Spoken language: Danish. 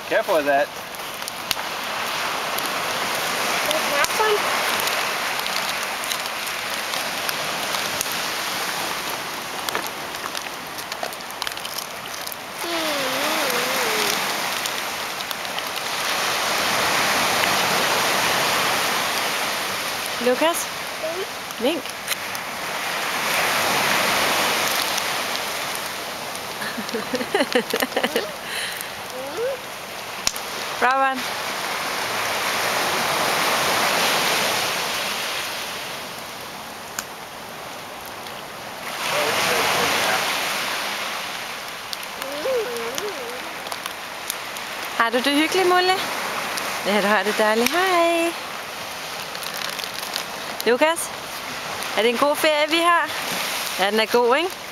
Careful with that. Lukas? Vink. Robert. Har du det hyggeligt, Mulle? Ja, du har det dejligt. Hej. Lukas, er det en god ferie, vi har? Ja, den er god, ikke?